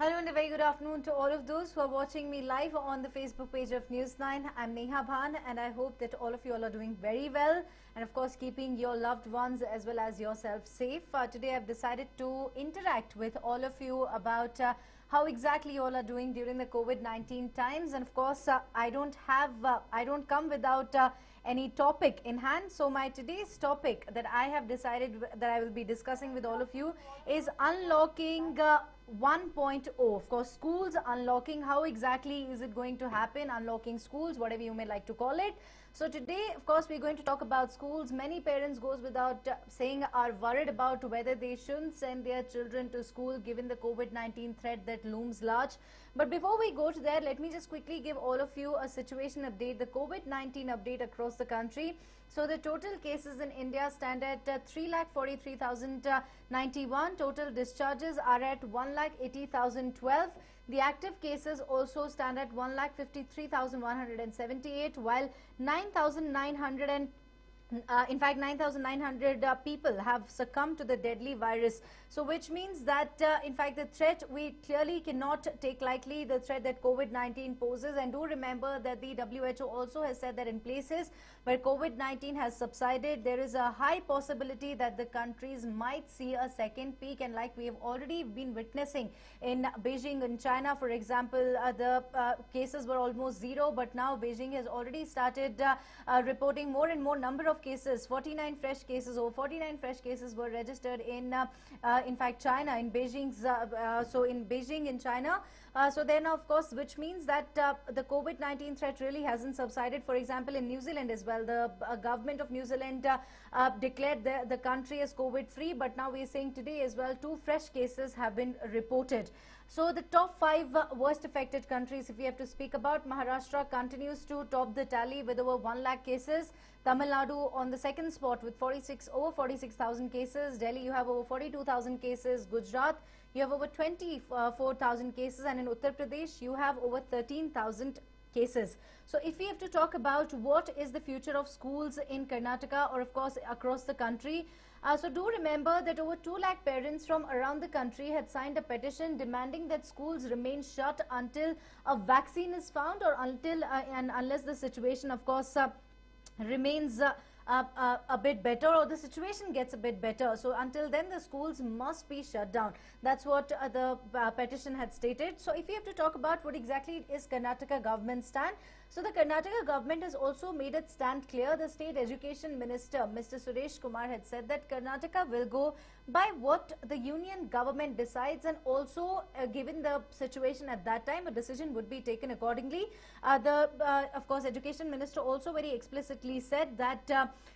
Hello and a very good afternoon to all of those who are watching me live on the Facebook page of News9. I'm Neha Bhan and I hope that all of you all are doing very well and of course keeping your loved ones as well as yourself safe. Today I've decided to interact with all of you about how exactly you all are doing during the COVID-19 times, and of course I don't come without any topic in hand. So my today's topic that I have decided that I will be discussing with all of you is unlocking 1.0. Of course, schools unlocking. How exactly is it going to happen? Unlocking schools, whatever you may like to call it. So today, of course, we're going to talk about schools. Many parents, goes without saying, are worried about whether they shouldn't send their children to school given the COVID-19 threat that looms large. But before we go to there, let me just quickly give all of you a situation update, the COVID-19 update across the country. So the total cases in India stand at 3,43,091. Total discharges are at 1,80,012. The active cases also stand at 1,53,178, while 9,900 in fact, 9,900 people have succumbed to the deadly virus. So which means that, in fact, the threat, we clearly cannot take lightly the threat that COVID-19 poses. And do remember that the WHO also has said that in places where COVID-19 has subsided, there is a high possibility that the countries might see a second peak. And like we have already been witnessing in Beijing, in China, for example, the cases were almost zero. But now Beijing has already started reporting more and more number of cases. 49 fresh cases, or 49 fresh cases were registered in fact, China, in Beijing's, so in Beijing in China. So then, of course, which means that the COVID-19 threat really hasn't subsided. For example, in New Zealand as well, the government of New Zealand declared the country as COVID-free. But now we are saying today as well, 2 fresh cases have been reported. So the top 5 worst affected countries, if we have to speak about, Maharashtra continues to top the tally with over 1 lakh cases. Tamil Nadu on the second spot with over 46,000 cases. Delhi, you have over 42,000 cases. Gujarat, you have over 24,000 cases. And in Uttar Pradesh, you have over 13,000 cases. So if we have to talk about what is the future of schools in Karnataka, or of course across the country, so do remember that over 2 lakh parents from around the country had signed a petition demanding that schools remain shut until a vaccine is found, or until and unless the situation, of course, remains a bit better, or the situation gets a bit better. So until then, the schools must be shut down. That's what the petition had stated. So if you have to talk about what exactly is Karnataka government's stand, so the Karnataka government has also made its stand clear. The state education minister, Mr. Suresh Kumar, had said that Karnataka will go by what the union government decides, and also given the situation at that time, a decision would be taken accordingly. Of course, education minister also very explicitly said that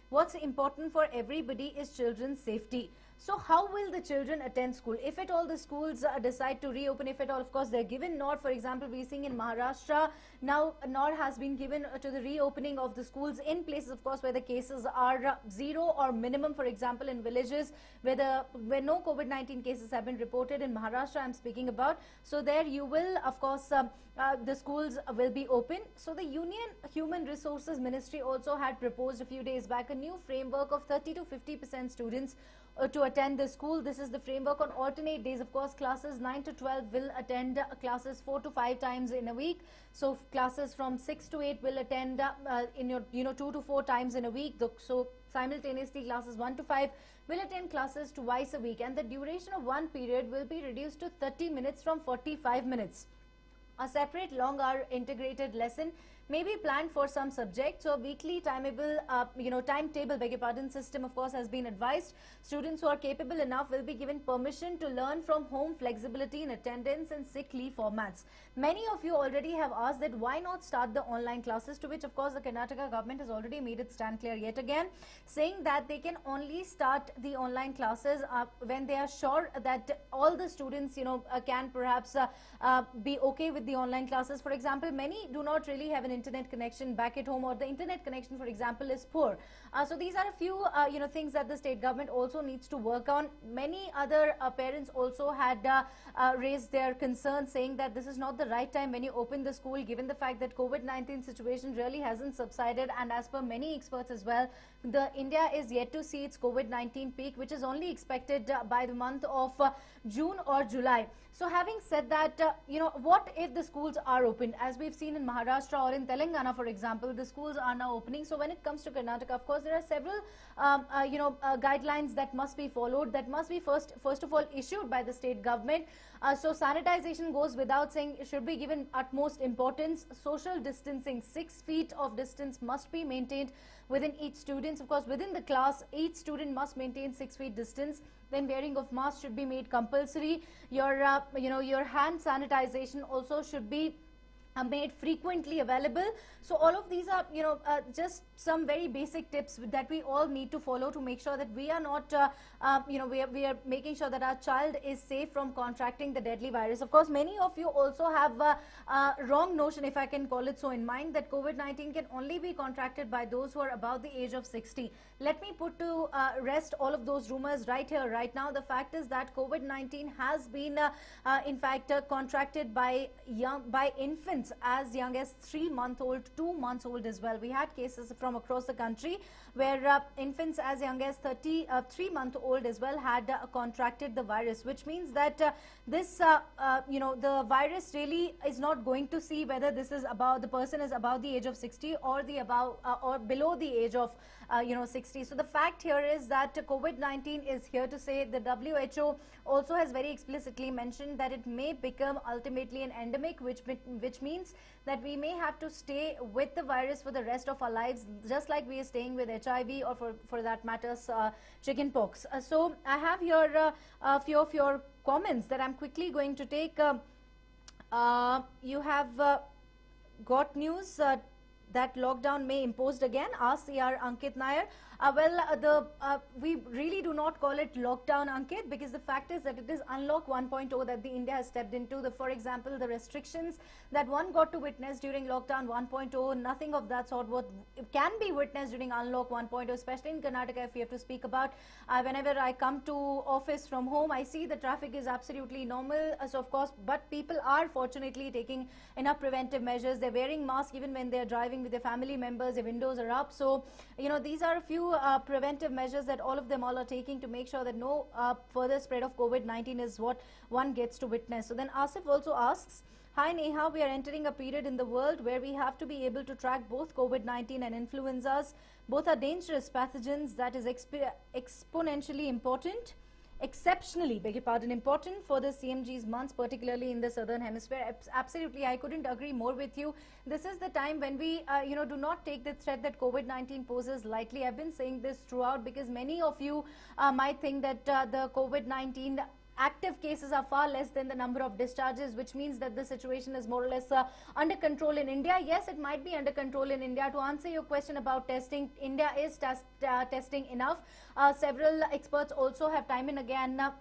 what's important for everybody is children's safety. So how will the children attend school? If at all the schools decide to reopen, if at all, of course, they're given nod. For example, we're seeing in Maharashtra, now a nod has been given to the reopening of the schools in places, of course, where the cases are zero or minimum. For example, in villages where no COVID-19 cases have been reported, in Maharashtra I'm speaking about. So there you will, of course, the schools will be open. So the Union Human Resources Ministry also had proposed a few days back a new framework of 30 to 50% students to attend the school. This is the framework on alternate days. Of course, classes 9 to 12 will attend classes 4 to 5 times in a week. So classes from 6 to 8 will attend in your 2 to 4 times in a week. So simultaneously, classes 1 to 5 will attend classes twice a week, and the duration of one period will be reduced to 30 minutes from 45 minutes. A separate long hour integrated lesson may be planned for some subjects. So a weekly timetable, system, of course, has been advised. Students who are capable enough will be given permission to learn from home, flexibility in attendance and sick leave formats. Many of you already have asked that why not start the online classes, to which, of course, the Karnataka government has already made it stand clear yet again, saying that they can only start the online classes when they are sure that all the students, can perhaps be okay with the online classes. For example, many do not really have an internet connection back at home, or the internet connection, for example, is poor. So these are a few things that the state government also needs to work on. Many other parents also had raised their concerns, saying that this is not the right time when you open the school, given the fact that COVID-19 situation really hasn't subsided, and as per many experts as well, the India is yet to see its COVID-19 peak, which is only expected by the month of June or July. So having said that, what if the schools are open? As we've seen in Maharashtra or in Telangana, for example, the schools are now opening. So when it comes to Karnataka, of course, there are several, guidelines that must be followed, that must be first of all issued by the state government. So sanitization goes without saying, should be given utmost importance. Social distancing, 6 feet of distance must be maintained within each student. Of course, within the class, each student must maintain 6 feet distance. Then wearing of mask should be made compulsory. Your hand sanitization also should be made frequently available. So all of these are just some very basic tips that we all need to follow to make sure that we are not we are making sure that our child is safe from contracting the deadly virus. Of course, many of you also have wrong notion, if I can call it so, in mind, that COVID-19 can only be contracted by those who are above the age of 60. Let me put to rest all of those rumors right here, right now. The fact is that COVID-19 has been in fact contracted by infants as young as 3-month-old, 2 months old as well. We had cases from across the country where infants as young as 3-month-old as well had contracted the virus, which means that the virus really is not going to see whether this is about, the person is above the age of 60 or the above or below the age of 60. So the fact here is that COVID-19 is here to say. The WHO also has very explicitly mentioned that it may become ultimately an endemic, which means that we may have to stay with the virus for the rest of our lives, just like we are staying with HIV or for that matters chickenpox. So I have here a few of your comments that I'm quickly going to take. You have got news that lockdown may imposed again, asked CR Ankit Nair. We really do not call it lockdown, Ankit, because the fact is that it is unlock 1.0 that the India has stepped into. For example, the restrictions that one got to witness during lockdown 1.0, nothing of that sort what can be witnessed during unlock 1.0, especially in Karnataka. If we have to speak about, whenever I come to office from home, I see the traffic is absolutely normal. So of course, but people are fortunately taking enough preventive measures. They're wearing masks even when they're driving with their family members. Their windows are up. So these are a few preventive measures that all of them are taking to make sure that no further spread of COVID-19 is what one gets to witness. So then Asif also asks, hi Neha, we are entering a period in the world where we have to be able to track both COVID-19 and influenzas. Both are dangerous pathogens. That is exponentially important. Exceptionally, beg your pardon, important for the CMG's months, particularly in the southern hemisphere. Absolutely, I couldn't agree more with you. This is the time when we, do not take the threat that COVID-19 poses lightly. I've been saying this throughout because many of you might think that the COVID-19 active cases are far less than the number of discharges, which means that the situation is more or less under control in India. Yes, it might be under control in India. To answer your question about testing, India is testing enough. Several experts also have time and again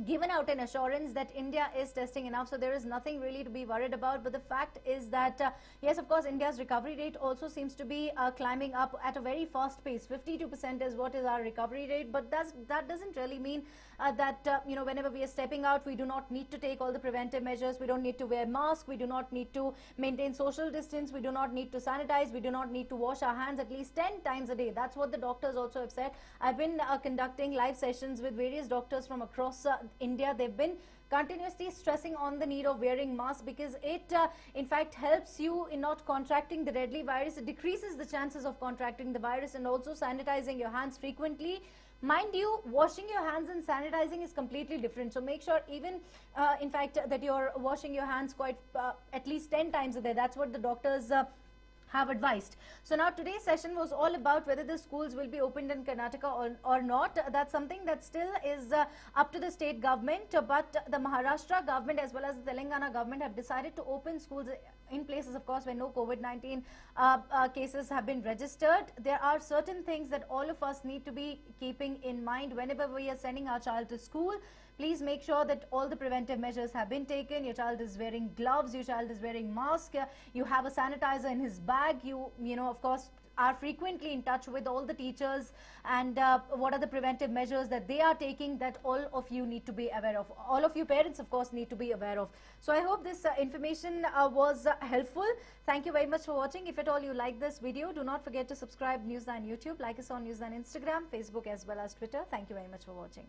given out an assurance that India is testing enough, so there is nothing really to be worried about. But the fact is that yes, of course, India's recovery rate also seems to be climbing up at a very fast pace. 52% is what is our recovery rate, but that doesn't really mean that whenever we are stepping out, we do not need to take all the preventive measures. We don't need to wear masks, we do not need to maintain social distance, we do not need to sanitize, we do not need to wash our hands at least 10 times a day. That's what the doctors also have said. I've been conducting live sessions with various doctors from across India. They've been continuously stressing on the need of wearing masks because it in fact helps you in not contracting the deadly virus. It decreases the chances of contracting the virus, and also sanitizing your hands frequently. Mind you, washing your hands and sanitizing is completely different. So make sure even in fact that you're washing your hands quite at least 10 times a day. That's what the doctors have advised. So now today's session was all about whether the schools will be opened in Karnataka or not. That's something that still is up to the state government, but the Maharashtra government as well as the Telangana government have decided to open schools in places, of course, where no COVID-19 cases have been registered. There are certain things that all of us need to be keeping in mind whenever we are sending our child to school. Please make sure that all the preventive measures have been taken. Your child is wearing gloves, your child is wearing mask, you have a sanitizer in his bag, you know, of course, are frequently in touch with all the teachers, and what are the preventive measures that they are taking, that all of you need to be aware of. All of you parents, of course, need to be aware of. So I hope this information was helpful. Thank you very much for watching. If at all you like this video, do not forget to subscribe News9 YouTube, like us on News9 Instagram, Facebook as well as Twitter. Thank you very much for watching.